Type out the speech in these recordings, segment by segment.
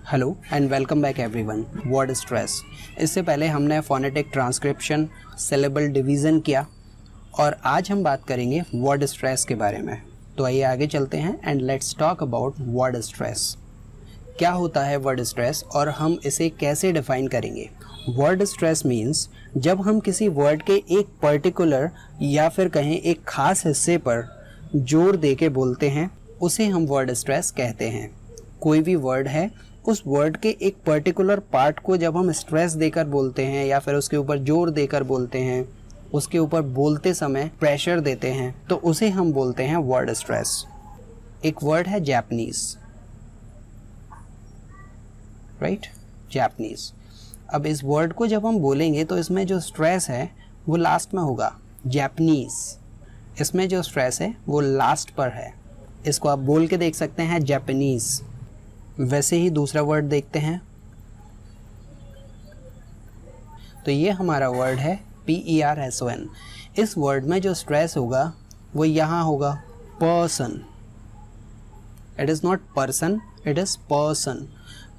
Hello and welcome back everyone. Word stress, इससे पहले हमने फोनेटिक ट्रांसक्रिप्शन, सिलेबल डिवीज़न किया और आज हम बात करेंगे वर्ड स्ट्रेस के बारे में। तो आइए आगे चलते हैं and let's talk about word stress. क्या होता है वर्ड स्ट्रेस और हम इसे कैसे डिफाइन करेंगे? वर्ड स्ट्रेस मीन्स जब हम किसी वर्ड के एक पर्टिकुलर या फिर कहें एक खास हिस्से पर जोर दे के बोलते हैं, उसे हम वर्ड स्ट्रेस कहते हैं। कोई भी वर्ड है, उस वर्ड के एक पर्टिकुलर पार्ट को जब हम स्ट्रेस देकर बोलते हैं या फिर उसके ऊपर जोर देकर बोलते हैं, उसके ऊपर बोलते समय प्रेशर देते हैं, तो उसे हम बोलते हैं वर्ड स्ट्रेस। एक वर्ड है जापानीज, राइट? जापानीज। अब इस वर्ड को जब हम बोलेंगे तो इसमें जो स्ट्रेस है वो लास्ट में होगा। जापानीज, इसमें जो स्ट्रेस है वो लास्ट पर है। इसको आप बोल के देख सकते हैं जापानीज। वैसे ही दूसरा वर्ड देखते हैं, तो ये हमारा वर्ड है PERSON। इस वर्ड में जो स्ट्रेस होगा वो यहाँ होगा, person. It is not person, it is person.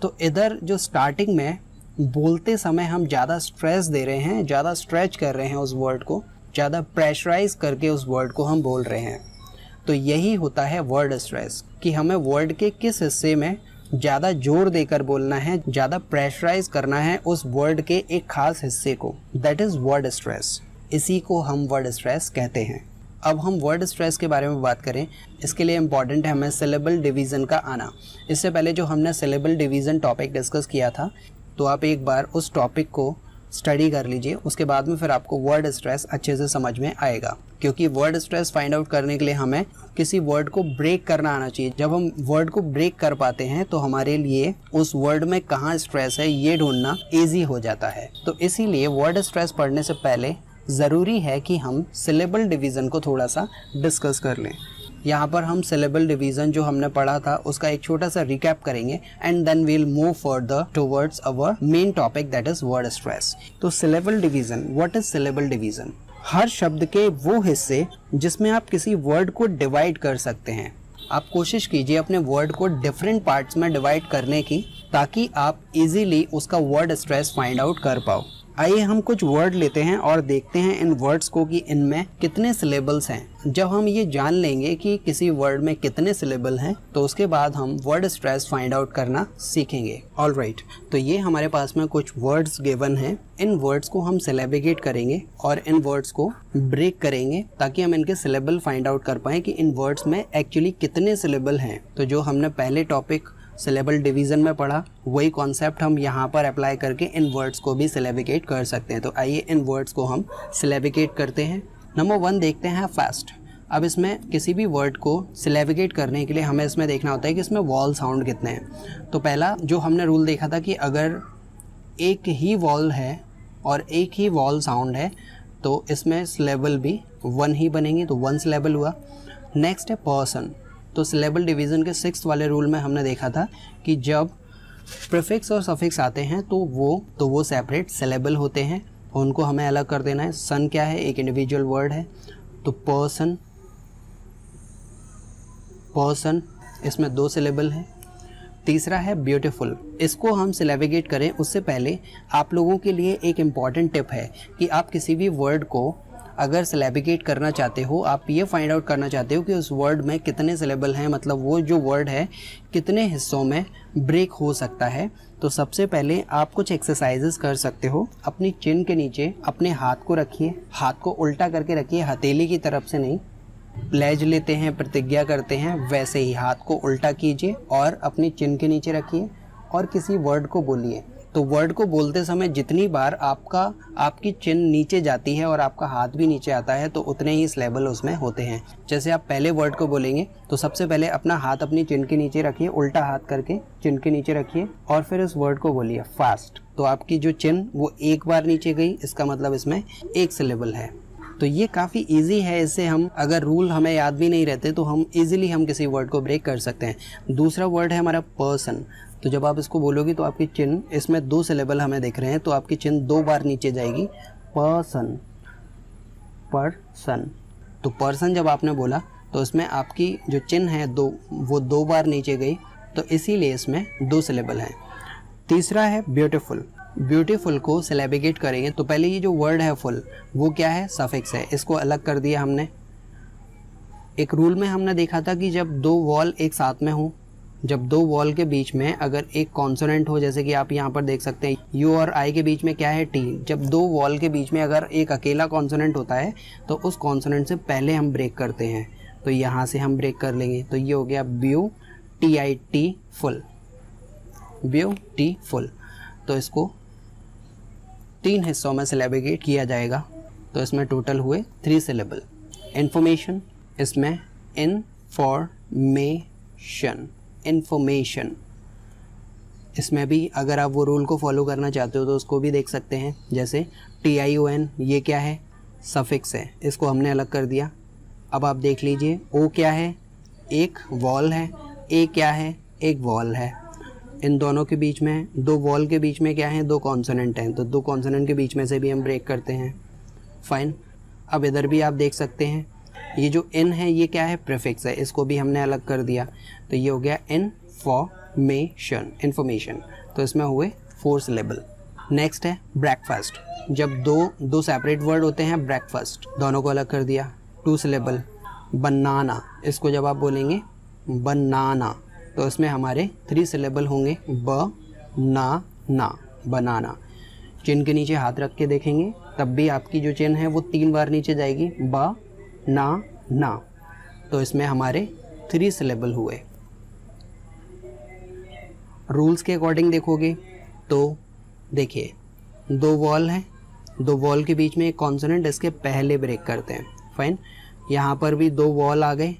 तो इधर जो स्टार्टिंग में बोलते समय हम ज़्यादा स्ट्रेस दे रहे हैं, ज़्यादा स्ट्रेच कर रहे हैं उस वर्ड को, ज़्यादा प्रेशराइज करके उस वर्ड को हम बोल रहे हैं। तो यही होता है वर्ड स्ट्रेस, कि हमें वर्ड के किस हिस्से में ज़्यादा जोर देकर बोलना है, ज़्यादा प्रेशराइज करना है उस वर्ड के एक खास हिस्से को। That is word stress. इसी को हम वर्ड स्ट्रेस कहते हैं। अब हम वर्ड स्ट्रेस के बारे में बात करें, इसके लिए इम्पॉर्टेंट है हमें सिलेबल डिवीज़न का आना। इससे पहले जो हमने सिलेबल डिवीज़न टॉपिक डिस्कस किया था, तो आप एक बार उस टॉपिक को स्टडी कर लीजिए, उसके बाद में फिर आपको वर्ड स्ट्रेस अच्छे से समझ में आएगा। क्योंकि वर्ड स्ट्रेस फाइंड आउट करने के लिए हमें किसी वर्ड को ब्रेक करना आना चाहिए। जब हम वर्ड को ब्रेक कर पाते हैं तो हमारे लिए उस वर्ड में कहाँ स्ट्रेस है ये ढूंढना ईजी हो जाता है। तो इसीलिए वर्ड स्ट्रेस पढ़ने से पहले ज़रूरी है कि हम सिलेबल डिवीज़न को थोड़ा सा डिस्कस कर लें। यहाँ पर हम सिलेबल डिवीज़न जो हमने पढ़ा था उसका एक छोटा सा रिकैप करेंगे and then we'll move further towards our main topic, that is word stress. तो syllable division, what is syllable division? हर शब्द के वो हिस्से जिसमें आप किसी वर्ड को डिवाइड कर सकते हैं। आप कोशिश कीजिए अपने वर्ड को डिफरेंट पार्ट्स में डिवाइड करने की, ताकि आप इजीली उसका वर्ड स्ट्रेस फाइंड आउट कर पाओ। आइए हम कुछ वर्ड लेते हैं और देखते हैं इन वर्ड्स को कि इनमें कितने सिलेबल्स हैं। जब हम ये जान लेंगे कि किसी वर्ड में कितने सिलेबल हैं, तो उसके बाद हम वर्ड स्ट्रेस फाइंड आउट करना सीखेंगे। ऑलराइट, तो ये हमारे पास में कुछ वर्ड्स गिवन हैं। इन वर्ड्स को हम सिलेबिगेट करेंगे और इन वर्ड्स को ब्रेक करेंगे, ताकि हम इनके सिलेबल फाइंड आउट कर पाएँ कि इन वर्ड्स में एक्चुअली कितने सिलेबल हैं। तो जो हमने पहले टॉपिक सिलेबल डिवीज़न में पढ़ा, वही कॉन्सेप्ट हम यहाँ पर अप्लाई करके इन वर्ड्स को भी सिलेबिगेट कर सकते हैं। तो आइए इन वर्ड्स को हम सिलेबिगेट करते हैं। नंबर 1 देखते हैं, फास्ट। अब इसमें किसी भी वर्ड को सिलेबिगेट करने के लिए हमें इसमें देखना होता है कि इसमें वॉल साउंड कितने हैं। तो पहला जो हमने रूल देखा था कि अगर एक ही वॉल है और एक ही वॉल साउंड है तो इसमें सिलेबल भी 1 ही बनेंगे, तो 1 सिलेबल हुआ। नेक्स्ट है पर्सन। तो सिलेबल डिवीज़न के 6th वाले रूल में हमने देखा था कि जब प्रीफिक्स और सफिक्स आते हैं तो वो सेपरेट सिलेबल होते हैं, उनको हमें अलग कर देना है। सन क्या है? एक इंडिविजुअल वर्ड है, तो पर्सन, इसमें 2 सिलेबल है। तीसरा है ब्यूटीफुल। इसको हम सिलेबिगेट करें उससे पहले आप लोगों के लिए एक इम्पॉर्टेंट टिप है कि आप किसी भी वर्ड को अगर सिलेबिगेट करना चाहते हो, आप ये फाइंड आउट करना चाहते हो कि उस वर्ड में कितने सिलेबल हैं, मतलब वो जो वर्ड है कितने हिस्सों में ब्रेक हो सकता है, तो सबसे पहले आप कुछ एक्सरसाइजेस कर सकते हो। अपनी चिन के नीचे अपने हाथ को रखिए, हाथ को उल्टा करके रखिए, हथेली की तरफ से नहीं। प्लेज लेते हैं, प्रतिज्ञा करते हैं, वैसे ही हाथ को उल्टा कीजिए और अपनी चिन के नीचे रखिए और किसी वर्ड को बोलिए। तो वर्ड को बोलते समय जितनी बार आपकी चिन नीचे जाती है और आपका हाथ भी नीचे आता है, तो उतने ही सिलेबल उसमें होते हैं। जैसे आप पहले वर्ड को बोलेंगे तो सबसे पहले अपना हाथ अपनी चिन के नीचे रखिए, उल्टा हाथ करके चिन के नीचे रखिए और फिर इस वर्ड को बोलिए फास्ट। तो आपकी जो चिन वो एक बार नीचे गई, इसका मतलब इसमें 1 सिलेबल है। तो ये काफ़ी इजी है। इससे हम अगर रूल हमें याद भी नहीं रहते तो हम इजीली किसी वर्ड को ब्रेक कर सकते हैं। दूसरा वर्ड है हमारा पर्सन। तो जब आप इसको बोलोगे तो आपकी चिन, इसमें 2 सिलेबल हमें दिख रहे हैं, तो आपकी चिन 2 बार नीचे जाएगी, पर्सन। तो पर्सन जब आपने बोला तो इसमें आपकी जो चिन है वो 2 बार नीचे गई, तो इसीलिए इसमें 2 सिलेबल हैं। तीसरा है ब्यूटीफुल। ब्यूटीफुल को सिलेबिगेट करेंगे तो पहले ये जो वर्ड है फुल वो क्या है, सफिक्स है, इसको अलग कर दिया हमने। एक रूल में हमने देखा था कि जब दो वॉल एक साथ में हो, जब दो वॉल के बीच में अगर एक कॉन्सोनेंट हो, जैसे कि आप यहाँ पर देख सकते हैं यू और आई के बीच में क्या है, टी, जब दो वॉल के बीच में अगर एक अकेला कॉन्सोनेंट होता है तो उस कॉन्सोनेंट से पहले हम ब्रेक करते हैं, तो यहाँ से हम ब्रेक कर लेंगे। तो ये हो गया BUTIT फुल, ब्यूटीफुल। तो इसको 3 हिस्सों में सिलेबिगेट किया जाएगा, तो इसमें टोटल हुए 3 सिलेबल। इन्फॉर्मेशन, इसमें इनफॉर्मेशन, इन्फॉर्मेशन, इसमें भी अगर आप वो रूल को फॉलो करना चाहते हो तो उसको भी देख सकते हैं। जैसे TION, ये क्या है, सफिक्स है, इसको हमने अलग कर दिया। अब आप देख लीजिए O क्या है, एक वॉल है, A क्या है, एक वॉल है। इन दोनों के बीच में, दो वॉल के बीच में क्या है, 2 कॉन्सोनेंट हैं, तो 2 कॉन्सोनेंट के बीच में से भी हम ब्रेक करते हैं। फाइन। अब इधर भी आप देख सकते हैं ये जो इन है ये क्या है, प्रीफिक्स है, इसको भी हमने अलग कर दिया, तो ये हो गया इन्फॉर्मेशन, इन्फॉर्मेशन। तो इसमें हुए 4 सिलेबल। नेक्स्ट है ब्रेकफास्ट। जब दो सेपरेट वर्ड होते हैं ब्रेकफास्ट, दोनों को अलग कर दिया, 2 सिलेबल। बनाना, इसको जब आप बोलेंगे बनाना तो इसमें हमारे 3 सिलेबल होंगे, ना, बनाना। चिन के नीचे हाथ रख के देखेंगे तब भी आपकी जो चिन है वो 3 बार नीचे जाएगी, ना, तो इसमें हमारे 3 सिलेबल हुए। रूल्स के अकॉर्डिंग देखोगे तो देखिए 2 वॉल हैं, 2 वॉल के बीच में एक कॉन्सोनेंट, इसके पहले ब्रेक करते हैं। फाइन। यहाँ पर भी 2 वॉल आ गए,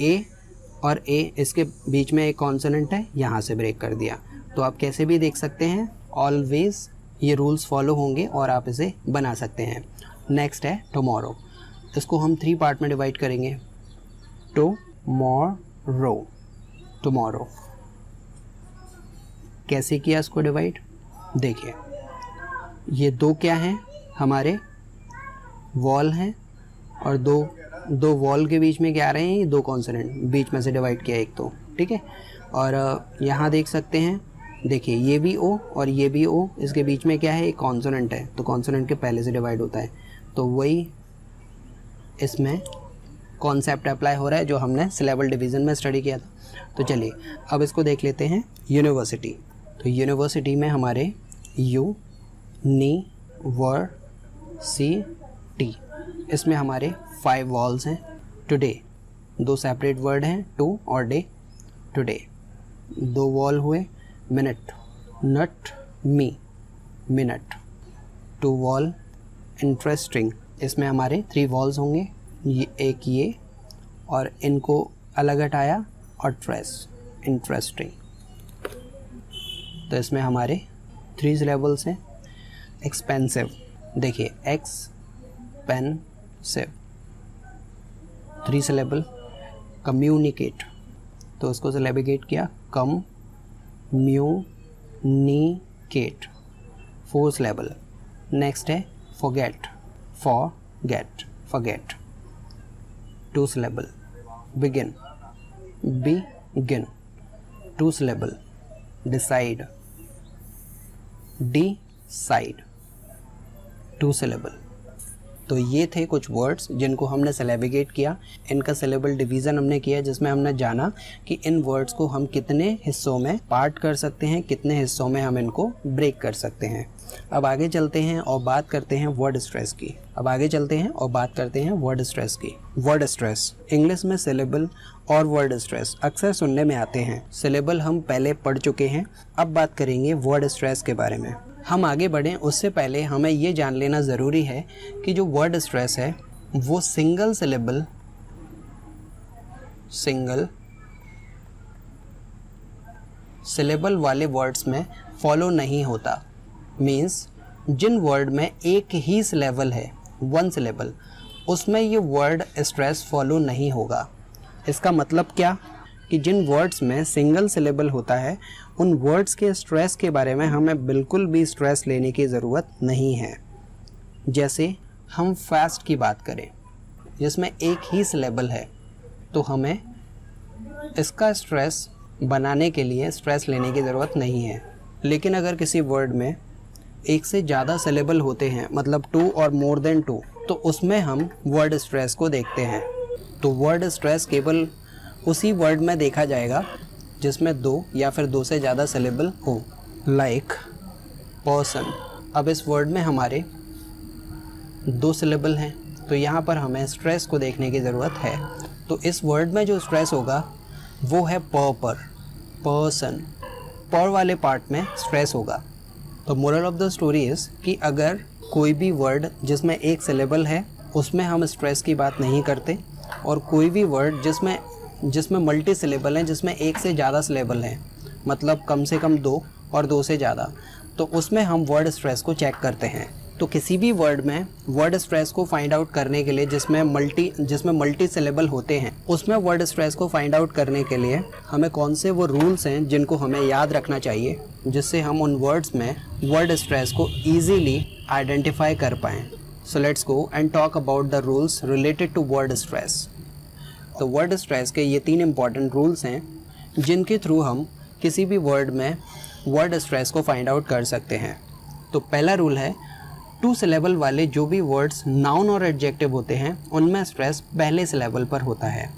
A और A, इसके बीच में एक कॉन्सोनेंट है, यहाँ से ब्रेक कर दिया। तो आप कैसे भी देख सकते हैं, ऑलवेज ये रूल्स फॉलो होंगे और आप इसे बना सकते हैं। नेक्स्ट है टुमारो। इसको हम 3 पार्ट में डिवाइड करेंगे। टुमारो कैसे किया इसको डिवाइड, देखिए ये 2 क्या हैं, हमारे वॉल हैं, और दो वॉल के बीच में क्या आ रहे हैं, ये 2 कॉन्सोनेंट, बीच में से डिवाइड किया एक, तो ठीक है। और यहाँ देख सकते हैं, देखिए ये भी O और ये भी O, इसके बीच में क्या है, एक कॉन्सोनेंट है, तो कॉन्सोनेंट के पहले से डिवाइड होता है। तो वही इसमें कॉन्सेप्ट अप्लाई हो रहा है जो हमने सिलेबल डिवीज़न में स्टडी किया था। तो चलिए अब इसको देख लेते हैं। यूनिवर्सिटी, तो यूनिवर्सिटी में हमारे UNIVERSITY, इसमें हमारे 5 वॉल्स हैं। टुडे, 2 सेपरेट वर्ड हैं, टू और डे, टुडे। 2 वॉल हुए। मिनट, नट, मी, मिनट। 2 वॉल। इंटरेस्टिंग, इसमें हमारे 3 वॉल्स होंगे, एक ये और इनको अलग हटाया और ट्रेस, इंटरेस्टिंग। तो इसमें हमारे 3 सिलेबल्स हैं। एक्सपेंसिव, देखिए एक्सपेंसिव, 3 सिलेबल। कम्युनिकेट, तो उसको सिलेबिगेट किया, कम्युनिकेट, 4 सिलेबल। नेक्स्ट है forget, forget, 2 syllable. Begin, 2 syllable. Decide, 2 syllable. तो ये थे कुछ वर्ड्स जिनको हमने सिलेबिगेट किया, इनका सिलेबल डिवीज़न हमने किया, जिसमें हमने जाना कि इन वर्ड्स को हम कितने हिस्सों में पार्ट कर सकते हैं, कितने हिस्सों में हम इनको ब्रेक कर सकते हैं। अब आगे चलते हैं और बात करते हैं वर्ड स्ट्रेस की। वर्ड स्ट्रेस, इंग्लिश में सिलेबल और वर्ड स्ट्रेस अक्सर सुनने में आते हैं। सिलेबल हम पहले पढ़ चुके हैं, अब बात करेंगे वर्ड स्ट्रेस के बारे में। हम आगे बढ़ें उससे पहले हमें ये जान लेना ज़रूरी है कि जो वर्ड स्ट्रेस है वो सिंगल सिलेबल वाले वर्ड्स में फॉलो नहीं होता। मीन्स जिन वर्ड में एक ही सिलेबल है, 1 सिलेबल, उसमें ये वर्ड स्ट्रेस फॉलो नहीं होगा। इसका मतलब क्या कि जिन वर्ड्स में सिंगल सिलेबल होता है उन वर्ड्स के स्ट्रेस के बारे में हमें बिल्कुल भी स्ट्रेस लेने की ज़रूरत नहीं है। जैसे हम फास्ट की बात करें जिसमें एक ही सिलेबल है, तो हमें इसका स्ट्रेस बनाने के लिए स्ट्रेस लेने की ज़रूरत नहीं है। लेकिन अगर किसी वर्ड में एक से ज़्यादा सिलेबल होते हैं, मतलब 2 और मोर देन 2, तो उसमें हम वर्ड स्ट्रेस को देखते हैं। तो वर्ड स्ट्रेस केवल उसी वर्ड में देखा जाएगा जिसमें 2 या फिर 2 से ज़्यादा सिलेबल हो, लाइक पर्सन। अब इस वर्ड में हमारे 2 सिलेबल हैं, तो यहाँ पर हमें स्ट्रेस को देखने की ज़रूरत है। तो इस वर्ड में जो स्ट्रेस होगा वो है पर, पर्सन। पर वाले पार्ट में स्ट्रेस होगा। तो moral of the story is कि अगर कोई भी वर्ड जिसमें एक सिलेबल है उसमें हम स्ट्रेस की बात नहीं करते, और कोई भी वर्ड जिसमें मल्टी सिलेबल हैं, जिसमें एक से ज़्यादा सिलेबल हैं, मतलब कम से कम 2 और 2 से ज़्यादा, तो उसमें हम वर्ड स्ट्रेस को चेक करते हैं। तो किसी भी वर्ड में वर्ड स्ट्रेस को फाइंड आउट करने के लिए जिसमें मल्टी सिलेबल होते हैं, उसमें वर्ड स्ट्रेस को फाइंड आउट करने के लिए हमें कौन से वो रूल्स हैं जिनको हमें याद रखना चाहिए, जिससे हम उन वर्ड्स में वर्ड स्ट्रेस को ईजीली आइडेंटिफाई कर पाएँ। So let's go and talk about the rules related to word stress. तो वर्ड स्ट्रेस के ये 3 इंपॉर्टेंट रूल्स हैं जिनके थ्रू हम किसी भी वर्ड में वर्ड स्ट्रेस को फाइंड आउट कर सकते हैं। तो पहला रूल है, 2 सिलेबल वाले जो भी वर्ड्स नाउन और एडजेक्टिव होते हैं उनमें स्ट्रेस पहले सिलेबल पर होता है,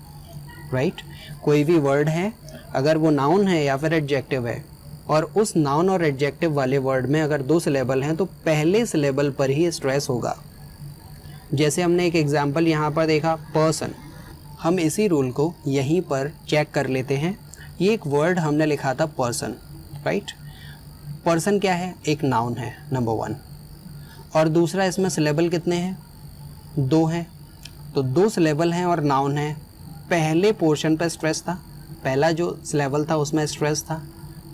राइट। कोई भी वर्ड है, अगर वो नाउन है या फिर एडजेक्टिव है, और उस नाउन और एडजेक्टिव वाले वर्ड में अगर 2 सिलेबल हैं तो पहले सिलेबल पर ही स्ट्रेस होगा। जैसे हमने एक एग्जाम्पल यहाँ पर देखा, पर्सन। हम इसी रूल को यहीं पर चेक कर लेते हैं। ये एक वर्ड हमने लिखा था पर्सन, राइट। पर्सन क्या है? एक नाउन है, नंबर 1। और दूसरा, इसमें सिलेबल कितने हैं? 2 हैं। तो 2 सिलेबल हैं और नाउन है। पहले पोर्शन पर स्ट्रेस था, पहला जो सिलेबल था उसमें स्ट्रेस था,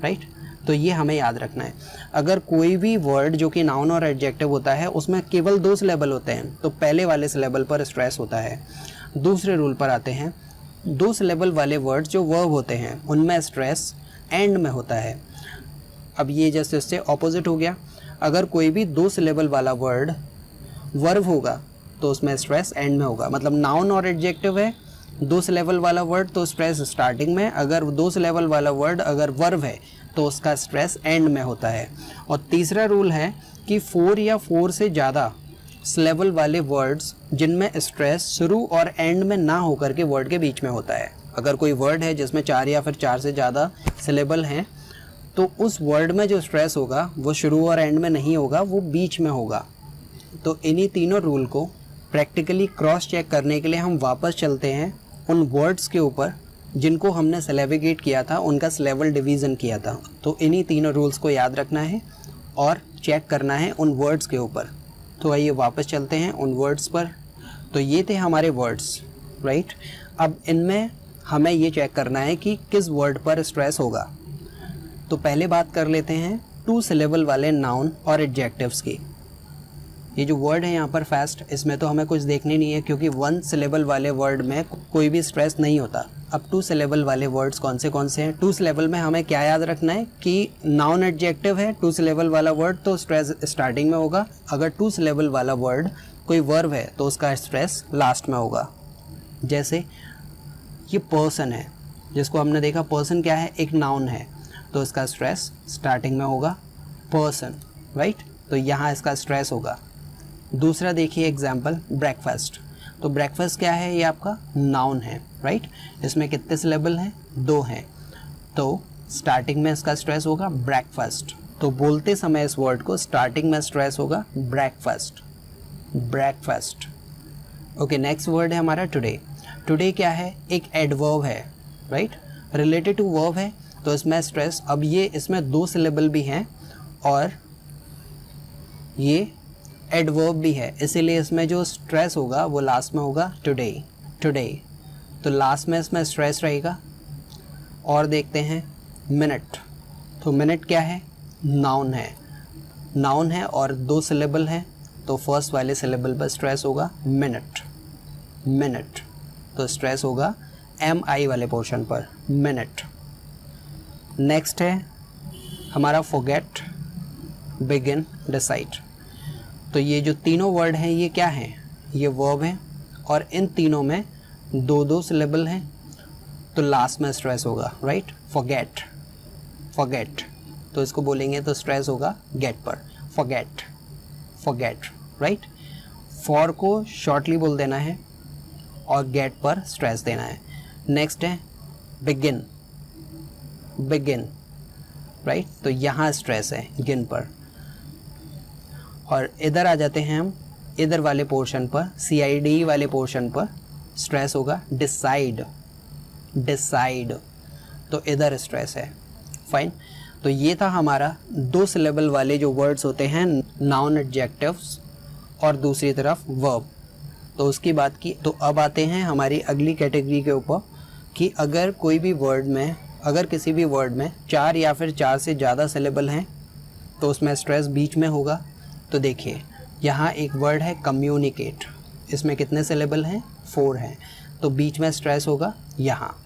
राइट। तो ये हमें याद रखना है। अगर कोई भी वर्ड जो कि नाउन और एडजेक्टिव होता है उसमें केवल 2 सिलेबल होते हैं तो पहले वाले सिलेबल पर स्ट्रेस होता है। दूसरे रूल पर आते हैं, 2 सिलेबल वाले वर्ड जो वर्ब होते हैं उनमें स्ट्रेस एंड में होता है। अब ये जैसे इससे ऑपोजिट हो गया। अगर कोई भी 2 सिलेबल वाला वर्ड वर्ब होगा तो उसमें स्ट्रेस एंड में होगा। मतलब नाउन और एडजेक्टिव है, 2 सिलेबल वाला वर्ड तो स्ट्रेस स्टार्टिंग में, अगर 2 सिलेबल वाला वर्ड अगर वर्ब है तो उसका स्ट्रेस एंड में होता है। और तीसरा रूल है कि 4 या 4 से ज़्यादा सिलेबल वाले वर्ड्स जिनमें स्ट्रेस शुरू और एंड में ना होकर के वर्ड के बीच में होता है। अगर कोई वर्ड है जिसमें 4 या फिर 4 से ज़्यादा सिलेबल हैं तो उस वर्ड में जो स्ट्रेस होगा वो शुरू और एंड में नहीं होगा, वो बीच में होगा। तो इन्हीं तीनों रूल को प्रैक्टिकली क्रॉस चेक करने के लिए हम वापस चलते हैं उन वर्ड्स के ऊपर जिनको हमने सिलेबिगेट किया था, उनका सिलेबल डिवीज़न किया था। तो इन्हीं तीनों रूल्स को याद रखना है और चेक करना है उन वर्ड्स के ऊपर। तो आइए वापस चलते हैं उन वर्ड्स पर। तो ये थे हमारे वर्ड्स, राइट। अब इनमें हमें ये चेक करना है कि किस वर्ड पर स्ट्रेस होगा। तो पहले बात कर लेते हैं 2 सिलेबल वाले नाउन और एडजेक्टिव्स की। ये जो वर्ड है यहाँ पर फास्ट, इसमें तो हमें कुछ देखने नहीं है क्योंकि 1 सिलेबल वाले वर्ड में कोई भी स्ट्रेस नहीं होता। अब 2 सिलेबल वाले वर्ड्स कौन से हैं? 2 सिलेबल में हमें क्या याद रखना है कि नाउन एडजेक्टिव है 2 सिलेबल वाला वर्ड तो स्ट्रेस स्टार्टिंग में होगा। अगर 2 सिलेबल वाला वर्ड कोई वर्ब है तो उसका स्ट्रेस लास्ट में होगा। जैसे ये पर्सन है, जिसको हमने देखा पर्सन क्या है? एक नाउन है, तो इसका स्ट्रेस स्टार्टिंग में होगा पर्सन, राइट। तो यहाँ इसका स्ट्रेस होगा। दूसरा देखिए एग्जाम्पल, ब्रेकफास्ट। तो ब्रेकफास्ट क्या है? ये आपका नाउन है, राइट। इसमें कितने सिलेबल हैं? 2 हैं। तो स्टार्टिंग में इसका स्ट्रेस होगा ब्रेकफास्ट। तो बोलते समय इस वर्ड को स्टार्टिंग में स्ट्रेस होगा breakfast, breakfast. Okay, next word है हमारा टुडे। टुडे क्या है? एक एडवर्ब है, राइट, रिलेटेड टू वर्ब है तो इसमें स्ट्रेस, अब ये इसमें 2 सिलेबल भी हैं और ये एडवर्ब भी है, इसीलिए इसमें जो स्ट्रेस होगा वो लास्ट में होगा टुडे, टुडे। तो लास्ट में इसमें स्ट्रेस रहेगा। और देखते हैं मिनट। तो मिनट क्या है? नाउन है, नाउन है और 2 सिलेबल है तो फर्स्ट वाले सिलेबल पर स्ट्रेस होगा मिनट, मिनट। तो स्ट्रेस होगा MI वाले पोर्शन पर, मिनट। नेक्स्ट है हमारा फॉरगेट, बिगिन, डिसाइड। तो ये जो तीनों वर्ड हैं ये क्या हैं? ये वर्ब हैं और इन तीनों में 2 सिलेबल हैं तो लास्ट में स्ट्रेस होगा, राइट। Forget, forget. तो इसको बोलेंगे तो स्ट्रेस होगा गेट पर, फॉरगेट, फॉरगेट, राइट। फॉर को शॉर्टली बोल देना है और गेट पर स्ट्रेस देना है। नेक्स्ट है बिगिन, बिगिन, राइट, तो यहाँ स्ट्रेस है गिन पर। और इधर आ जाते हैं हम, इधर वाले पोर्शन पर, CID वाले पोर्शन पर स्ट्रेस होगा डिसाइड, डिसाइड, तो इधर स्ट्रेस है। फाइन, तो ये था हमारा 2 सिलेबल वाले जो वर्ड्स होते हैं नाउन एडजेक्टिव्स और दूसरी तरफ वर्ब, तो उसकी बात की। तो अब आते हैं हमारी अगली कैटेगरी के ऊपर कि अगर कोई भी वर्ड में, अगर किसी भी वर्ड में 4 या फिर 4 से ज़्यादा सिलेबल हैं तो उसमें स्ट्रेस बीच में होगा। तो देखिए यहाँ एक वर्ड है कम्युनिकेट, इसमें कितने सिलेबल हैं? 4 हैं, तो बीच में स्ट्रेस होगा यहाँ,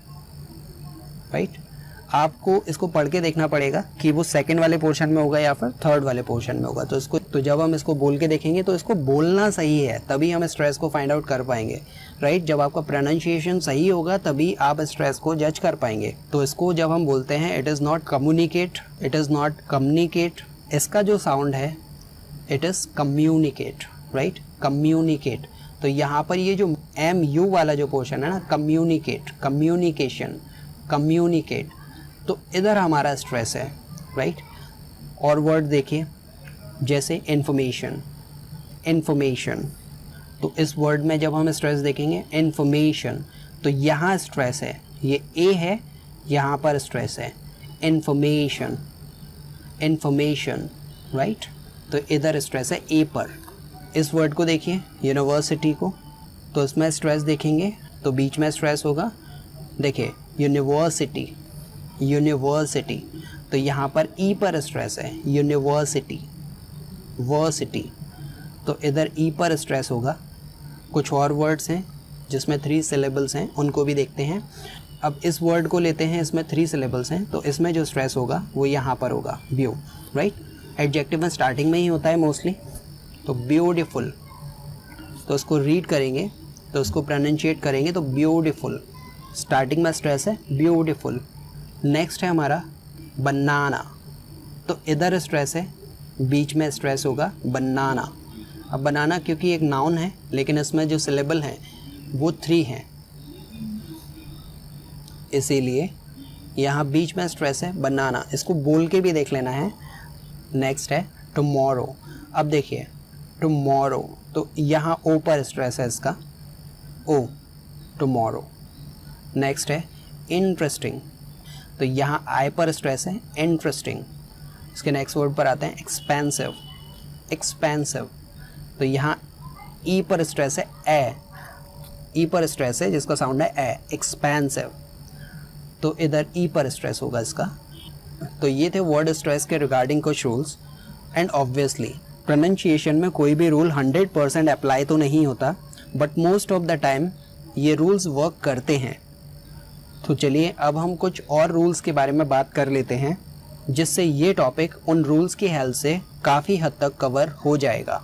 राइट। आपको इसको पढ़ के देखना पड़ेगा कि वो सेकंड वाले पोर्शन में होगा या फिर थर्ड वाले पोर्शन में होगा। तो जब हम इसको बोल के देखेंगे तो इसको बोलना सही है, तभी हम स्ट्रेस को फाइंड आउट कर पाएंगे, राइट। जब आपका प्रोनाउंसिएशन सही होगा तभी आप स्ट्रेस को जज कर पाएंगे। तो इसको जब हम बोलते हैं it is not communicate, it is not communicate, इसका जो साउंड है it is communicate, right, communicate. तो यहाँ पर ये जो MU वाला जो पोर्शन है ना, कम्युनिकेट, कम्युनिकेशन, कम्युनिकेट, तो इधर हमारा स्ट्रेस है, राइट। और वर्ड देखिए जैसे इंफॉर्मेशन, इंफॉर्मेशन, तो इस वर्ड में जब हम स्ट्रेस देखेंगे इंफॉर्मेशन, तो यहाँ स्ट्रेस है, ये A है, यहाँ पर स्ट्रेस है, इंफॉर्मेशन, इंफॉर्मेशन, राइट, तो इधर स्ट्रेस है A पर। इस वर्ड को देखिए यूनिवर्सिटी को, तो इसमें स्ट्रेस देखेंगे तो बीच में स्ट्रेस होगा, देखिए यूनिवर्सिटी, यूनिवर्सिटी, तो यहाँ पर E पर स्ट्रेस है, यूनिवर्सिटी, वर्सिटी, तो इधर E पर स्ट्रेस होगा। कुछ और वर्ड्स हैं जिसमें 3 सिलेबल्स हैं, उनको भी देखते हैं। अब इस वर्ड को लेते हैं, इसमें 3 सिलेबल्स हैं, तो इसमें जो स्ट्रेस होगा वो यहाँ पर होगा, व्यू, राइट। एडजेक्टिव में स्टार्टिंग में ही होता है मोस्टली, तो ब्यूटीफुल, तो उसको रीड करेंगे तो उसको प्रोनाउंशिएट करेंगे तो ब्यूटीफुल, स्टार्टिंग में स्ट्रेस है, ब्यूटीफुल। नेक्स्ट है हमारा बनाना, तो इधर स्ट्रेस है, बीच में स्ट्रेस होगा बनाना। अब बनाना क्योंकि एक नाउन है लेकिन इसमें जो सिलेबल हैं वो 3 हैं, इसीलिए यहाँ बीच में स्ट्रेस है बनाना, इसको बोल के भी देख लेना है। नेक्स्ट है टुमारो, अब देखिए टुमारो, तो यहाँ O पर स्ट्रेस है इसका, O, टुमारो। नेक्स्ट है इंटरेस्टिंग, तो यहाँ I पर स्ट्रेस है, इंटरेस्टिंग। इसके नेक्स्ट वर्ड पर आते हैं एक्सपेंसिव, एक्सपेंसिव, तो यहाँ E पर स्ट्रेस है, ए, E पर स्ट्रेस है जिसका साउंड है ए, एक्सपेंसिव, तो इधर E पर स्ट्रेस होगा इसका। तो ये थे वर्ड स्ट्रेस के रिगार्डिंग कुछ रूल्स। एंड ऑब्वियसली प्रोनाउंसिएशन में कोई भी रूल 100% अप्लाई तो नहीं होता, but most of the time ये रूल्स वर्क करते हैं। तो चलिए अब हम कुछ और रूल्स के बारे में बात कर लेते हैं, जिससे ये टॉपिक उन रूल्स की हेल्प से काफ़ी हद तक कवर हो जाएगा।